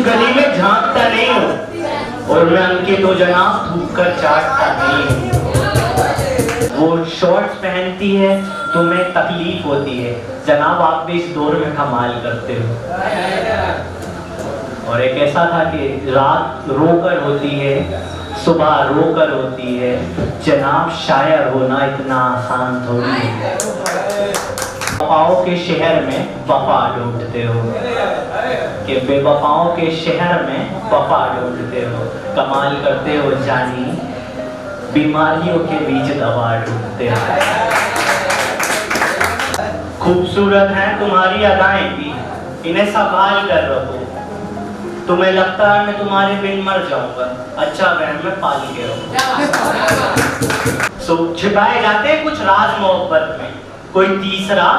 गली में झांकता नहीं हूँ और मैं उनके तो जनाब थूक कर चाटता नहीं हूँ। वो शॉर्ट्स पहनती है, तुम्हें तकलीफ होती है, जनाब आप भी इस दौर में कमाल करते हो। और एक ऐसा था कि रात रोकर होती है, सुबह रोकर होती है, जनाब शायर होना इतना आसान थोड़ी है। वफाओं के शहर में वफा ढूंढते हो कि बेवफाओं के शहर में वफा ढूंढते हो, कमाल करते हो जानी, बीमारियों के बीच दवा ढूंढते हो। खूबसूरत हैं तुम्हारी अदाएं भी, इन्हें संभाल कर रखो। तुम्हें लगता है मैं तुम्हारे बिन मर जाऊंगा, अच्छा वहम में पाल के रहो। छिपाए जाते हैं कुछ राज मोहब्बत में, कोई तीसरा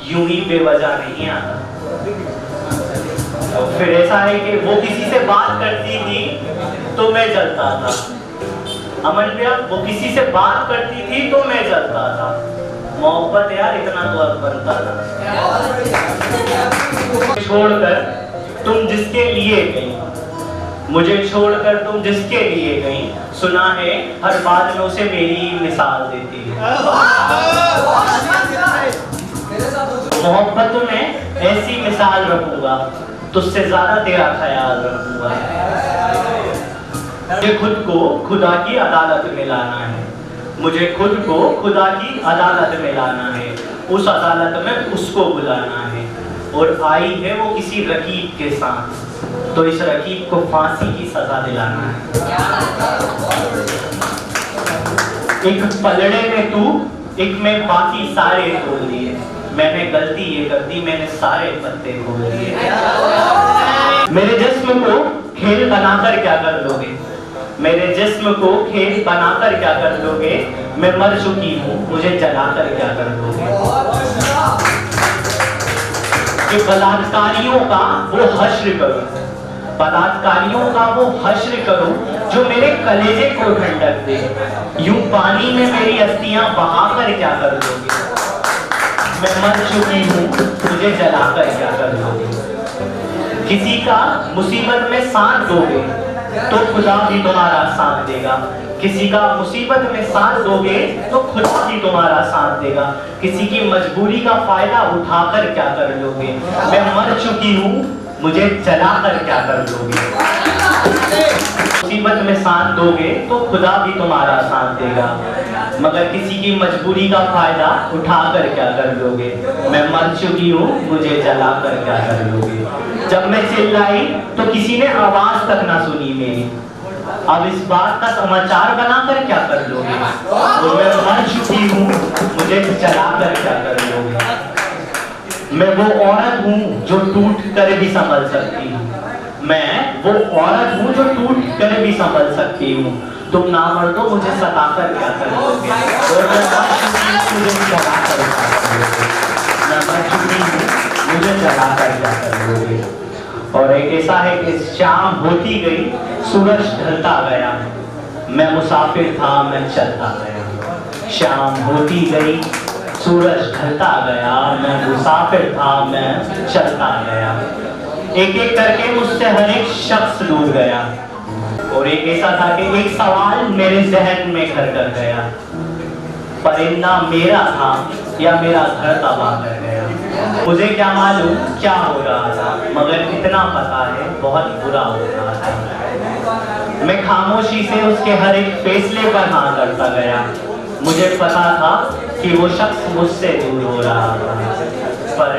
यूं ही बेवजह नहीं आता। तो फिर ऐसा है कि वो किसी से बात करती थी तो मैं जलता था। अमन भैया, वो किसी से बात करती थी तो मैं जलता था। मोहब्बत यार इतना तो बनता था। छोड़कर तुम जिसके लिए गई, मुझे छोड़कर तुम जिसके लिए गई, सुना है हर बात में उसे मेरी मिसाल देती है। मोहब्बत में ऐसी मिसाल रखूंगा, तुझसे ज्यादा तेरा ख्याल रखूंगा। मुझे खुद को खुदा की अदालत में लाना है, मुझे खुद को खुदा की अदालत में लाना है, उस अदालत में उसको बुलाना है। और आई है वो किसी रकीब के साथ, तो इस रकीब को फांसी की सजा दिलाना है। एक पलड़े में तू, एक में बाकी सारे खोल दिए। मैंने गलती ये कर दी, मैंने सारे पत्ते खोल दिए। मेरे जिस्म को खेल बनाकर क्या कर लोगे, मेरे जिस्म को खेल बनाकर क्या कर लोगे। मैं मर चुकी हूँ, मुझे जलाकर क्या कर लोगे। कि बलात्कारियों का वो हश्र करूं, बलात्कारियों का वो हश्र करूं जो मेरे कलेजे को ठंडक दे। यूं पानी में मेरी अस्थियां बहाकर क्या कर लोगे। मैं मर चुकी हूँ, मुझे जलाकर क्या कर लोगे। किसी का मुसीबत में साथ दोगे तो खुदा भी तुम्हारा साथ देगा। किसी का मुसीबत में साथ दोगे तो खुदा भी तुम्हारा साथ देगा। किसी की मजबूरी का फायदा उठाकर क्या कर लोगे। मैं मर चुकी हूँ, मुझे जलाकर क्या कर लोगे। मुसीबत में साथ दोगे तो खुदा भी तुम्हारा साथ देगा, मगर किसी की मजबूरी का फायदा उठाकर क्या कर लोगे। मैं मर चुकी हूँ, मुझे जलाकर क्या कर लोगे। जब मैं चिल्लाई तो किसी ने आवाज तक ना सुनी मेरी, अब इस बात का समाचार बनाकर क्या कर लोगे। और मैं मर चुकी हूँ, मुझे जलाकर क्या कर लोगे। मैं वो औरत हूँ जो टूट कर भी संभल सकती हूँ, मैं वो औरत हूँ जो टूट कर भी संभल सकती हूँ। तुम ना मर तो मुझे सताकर क्या कर लोगे। और मैं मर चुकी हूँ, मुझे जलाकर क्या कर लोगे। मैं मर चुकी हूँ, मुझे जलाकर क्या कर लोगे। और एक ऐसा है कि शाम होती गई, सूरज ढलता गया, मैं मुसाफिर था, मैं चलता गया। शाम होती गई, सूरज ढलता गया, मैं मुसाफिर था, मैं चलता गया। एक एक करके मुझसे हर एक शख्स दूर गया। और एक ऐसा था कि एक सवाल मेरे जहन में घर कर गया, परिंदा मेरा था या मेरा घर तबाह कर गया। मुझे क्या मालूम क्या हो रहा था, मगर इतना पता है बहुत बुरा हो रहा था। मैं खामोशी से उसके हर एक फैसले पर हाँ करता गया। मुझे पता था कि वो शख्स मुझसे दूर हो रहा था, पर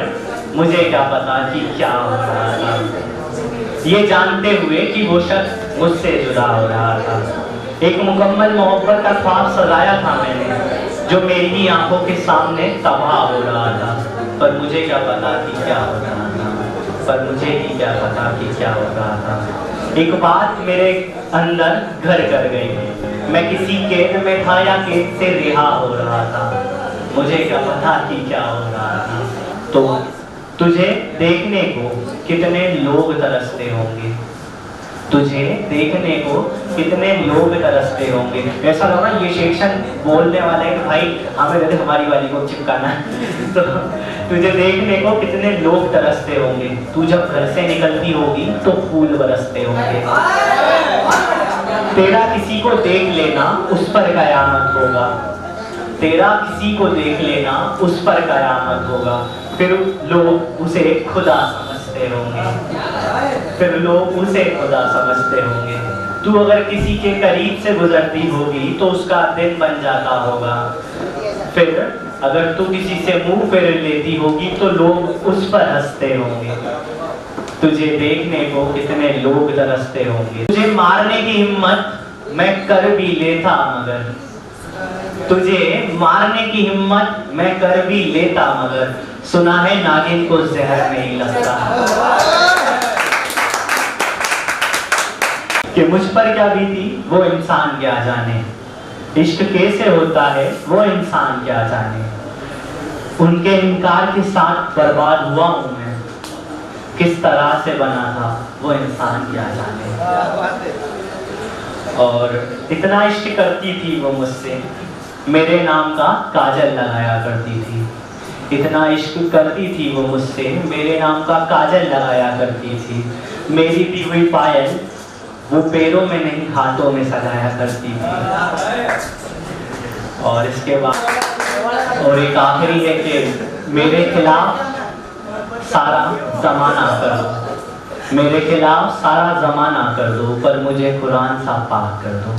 मुझे क्या पता कि क्या हो रहा था। ये जानते हुए कि वो शख्स मुझसे जुदा हो रहा था। एक मुकम्मल मोहब्बत का ख्वाब सजाया था मैंने, जो मेरी आंखों के सामने तबाह हो रहा था, पर मुझे क्या पता कि क्या हो रहा था, पर मुझे ही क्या पता कि क्या हो रहा था। एक बात मेरे अंदर घर कर गई, मैं किसी कैद में था या कैद से रिहा हो रहा था, मुझे क्या पता कि क्या हो रहा था। तो तुझे देखने को कितने लोग तरसते होंगे, तुझे देखने को कितने लोग तरसते होंगे। ऐसा लगा ये सेक्शन बोलने वाला है कि भाई हमें जैसे हमारी वाली को चिपकाना है। तो तुझे देखने को कितने लोग तरसते होंगे। तू जब घर से निकलती होगी तो फूल बरसते होंगे। तेरा किसी को देख लेना उस पर कयामत होगा। तेरा किसी को देख लेना उस पर कयामत होगा। फिर लोग उसे खुदा समझते होंगे। फिर लोग उसे खुदा समझते होंगे। तू अगर किसी के करीब से गुजरती होगी तो उसका दिन बन जाता होगा। फिर अगर तू किसी से मुंह फेर लेती होगी तो लोग उस पर हंसते होंगे। तुझे देखने को कितने लोग तरसते होंगे। तुझे मारने की हिम्मत मैं कर भी लेता मगर, तुझे मारने की हिम्मत मैं कर भी लेता मगर, सुना है नागिन को जहर नहीं लगता। कि मुझ पर क्या बीती वो इंसान क्या जाने, इश्क कैसे होता है वो इंसान क्या जाने। उनके इनकार के साथ बर्बाद हुआ हूं मैं, किस तरह से बना था वो इंसान क्या जाने। और इतना इश्क करती थी वो मुझसे, मेरे नाम का काजल लगाया करती थी। इतना इश्क करती थी वो मुझसे, मेरे नाम का काजल लगाया करती थी। मेरी दी हुई पायल वो पैरों में नहीं हाथों में सजाया करती थी। और इसके बाद और एक आखिरी है कि मेरे खिलाफ सारा जमाना कर दो, मेरे खिलाफ सारा जमाना कर दो, पर मुझे कुरान सा पाक कर दो।